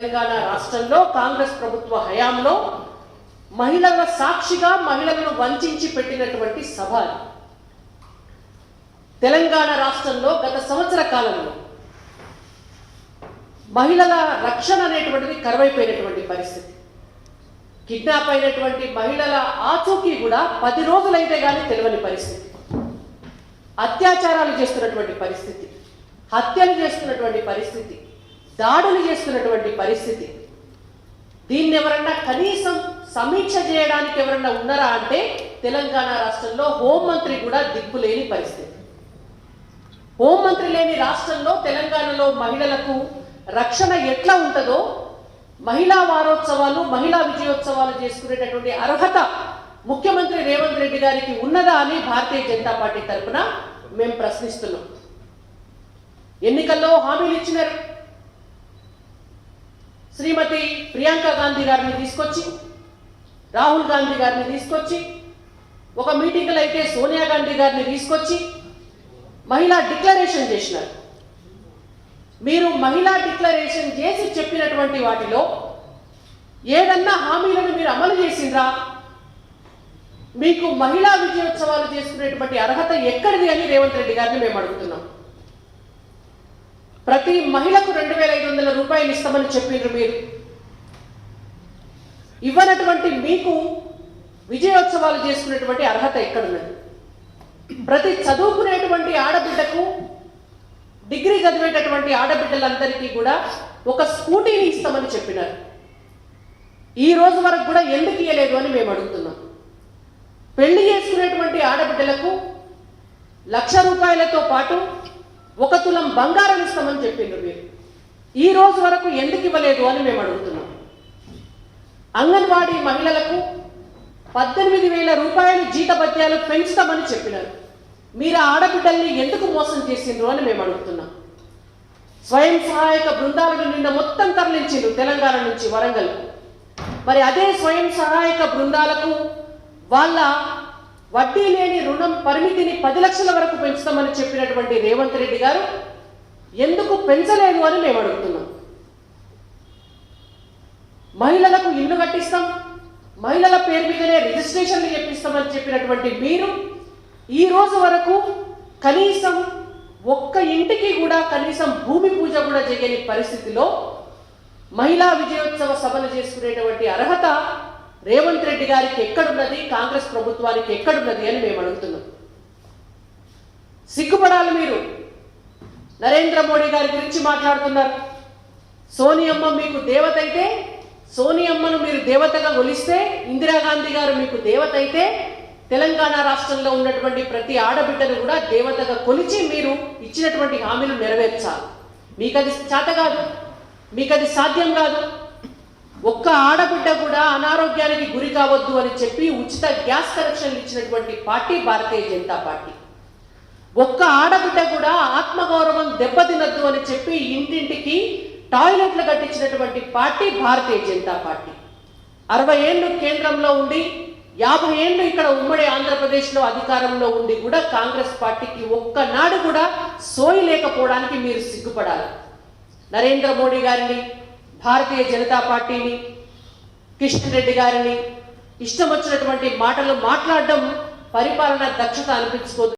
తెలంగాణ రాష్ట్రంలో కాంగ్రెస్ ప్రభుత్వ హయాంలో మహిళల సాక్షిగా మహిళలను వంచించి పెట్టినటువంటి సభ. తెలంగాణ రాష్ట్రంలో గత సంవత్సర కాలంలో మహిళల రక్షణ అనేటువంటిది కరువైపోయినటువంటి పరిస్థితి. కిడ్నాప్ అయినటువంటి మహిళల ఆచూకీ కూడా 10 రోజులైతే కానీ తెలియని పరిస్థితి. అత్యాచారాలు చేస్తున్నటువంటి పరిస్థితి, హత్యలు చేస్తున్నటువంటి పరిస్థితి, దాడులు చేస్తున్నటువంటి పరిస్థితి. దీన్ని ఎవరన్నా కనీసం సమీక్ష చేయడానికి ఎవరన్నా ఉన్నారా అంటే తెలంగాణ రాష్ట్రంలో హోంమంత్రి కూడా దిక్కులేని పరిస్థితి. హోంమంత్రి లేని రాష్ట్రంలో తెలంగాణలో మహిళలకు రక్షణ ఎట్లా ఉంటుందో, మహిళా వారోత్సవాలు, మహిళా విజయోత్సవాలు చేసుకునేటటువంటి అర్హత ముఖ్యమంత్రి రేవంత్ రెడ్డి గారికి ఉన్నదా అని భారతీయ జనతా పార్టీ తరఫున మేము ప్రశ్నిస్తున్నాం. ఎన్నికల్లో హామీలు ఇచ్చినారు. శ్రీమతి ప్రియాంక గాంధీ గారిని తీసుకొచ్చి, రాహుల్ గాంధీ గారిని తీసుకొచ్చి, ఒక మీటింగ్లో అయితే సోనియా గాంధీ గారిని తీసుకొచ్చి మహిళా డిక్లరేషన్ చేసినారు. మీరు మహిళా డిక్లరేషన్ చేసి చెప్పినటువంటి వాటిలో ఏదన్నా హామీలను మీరు అమలు చేసిండ్రా? మీకు మహిళా విజయోత్సవాలు చేసుకునేటువంటి అర్హత ఎక్కడిది అని రేవంత్ రెడ్డి గారిని మేము అడుగుతున్నాం. ప్రతి మహిళకు 2500 రూపాయలు ఇస్తామని చెప్పిండ్రు. మీరు ఇవ్వనటువంటి మీకు విజయోత్సవాలు చేసుకునేటువంటి అర్హత ఎక్కడున్నది? ప్రతి చదువుకునేటువంటి ఆడబిడ్డకు, డిగ్రీ చదివేటటువంటి ఆడబిడ్డలందరికీ కూడా ఒక స్కూటీని ఇస్తామని చెప్పినారు. ఈ రోజు వరకు కూడా ఎందుకు ఇవ్వలేదు అని మేము అడుగుతున్నాం. పెళ్లి చేసుకునేటువంటి ఆడబిడ్డలకు 1,00,000 రూపాయలతో పాటు 1 తులం బంగారం ఇస్తామని చెప్పిండ్రు. మీరు ఈ రోజు వరకు ఎందుకు ఇవ్వలేదు అని మేము అడుగుతున్నాం. అంగన్వాడీ మహిళలకు 18,000 రూపాయలు జీతభత్యాలు పెంచుతామని చెప్పినారు. మీరు ఆడబిడ్డల్ని ఎందుకు మోసం చేసిండ్రు అని మేము అడుగుతున్నాం. స్వయం సహాయక బృందాలను నిన్న మొత్తం తరలించిండ్రు తెలంగాణ నుంచి వరంగల్కు. మరి అదే స్వయం సహాయక బృందాలకు వాళ్ళ వడ్డీ లేని రుణం పరిమితిని 10 లక్షల వరకు పెంచుతామని చెప్పినటువంటి రేవంత్ రెడ్డి గారు ఎందుకు పెంచలేదు అని మేము అడుగుతున్నాం. మహిళలకు ఇల్లు కట్టిస్తాం, మహిళల పేరు మీదనే రిజిస్ట్రేషన్లు చేపిస్తామని చెప్పినటువంటి మీరు ఈ రోజు వరకు కనీసం ఒక్క ఇంటికి కూడా కనీసం భూమి పూజ కూడా చేయని పరిస్థితిలో మహిళా విజయోత్సవ సభలు చేసుకునేటువంటి అర్హత రేవంత్ రెడ్డి గారికి ఎక్కడున్నది, కాంగ్రెస్ ప్రభుత్వానికి ఎక్కడున్నది అని మేము అడుగుతున్నాం. సిగ్గుపడాలి. మీరు నరేంద్ర మోడీ గారి గురించి మాట్లాడుతున్నారు. సోనియమ్మ మీకు దేవత అయితే, సోనియమ్మను మీరు దేవతగా కొలిస్తే, ఇందిరాగాంధీ గారు మీకు దేవత అయితే, తెలంగాణ రాష్ట్రంలో ఉన్నటువంటి ప్రతి ఆడబిడ్డను కూడా దేవతగా కొలిచి మీరు ఇచ్చినటువంటి హామీలు నెరవేర్చాలి. మీకు అది చేత కాదు, మీకు అది సాధ్యం కాదు. ఒక్క ఆడబిడ్డ కూడా అనారోగ్యానికి గురి కావద్దు అని చెప్పి ఉచిత గ్యాస్ కనెక్షన్లు ఇచ్చినటువంటి పార్టీ భారతీయ జనతా పార్టీ. ఒక్క ఆడబిడ్డ కూడా ఆత్మగౌరవం దెబ్బతినద్దు అని చెప్పి ఇంటింటికి టాయిలెట్లు కట్టించినటువంటి పార్టీ భారతీయ జనతా పార్టీ. 60 ఏళ్ళు కేంద్రంలో ఉండి 50 ఏళ్ళు ఇక్కడ ఉమ్మడి ఆంధ్రప్రదేశ్లో అధికారంలో ఉండి కూడా కాంగ్రెస్ పార్టీకి ఒక్కనాడు కూడా సోయి లేకపోవడానికి మీరు సిగ్గుపడాలి. నరేంద్ర మోడీ గారిని, భారతీయ జనతా పార్టీని, కిషన్ రెడ్డి గారిని ఇష్టం వచ్చినటువంటి మాటలు మాట్లాడడం పరిపాలన దక్షత అనిపించుకోదు.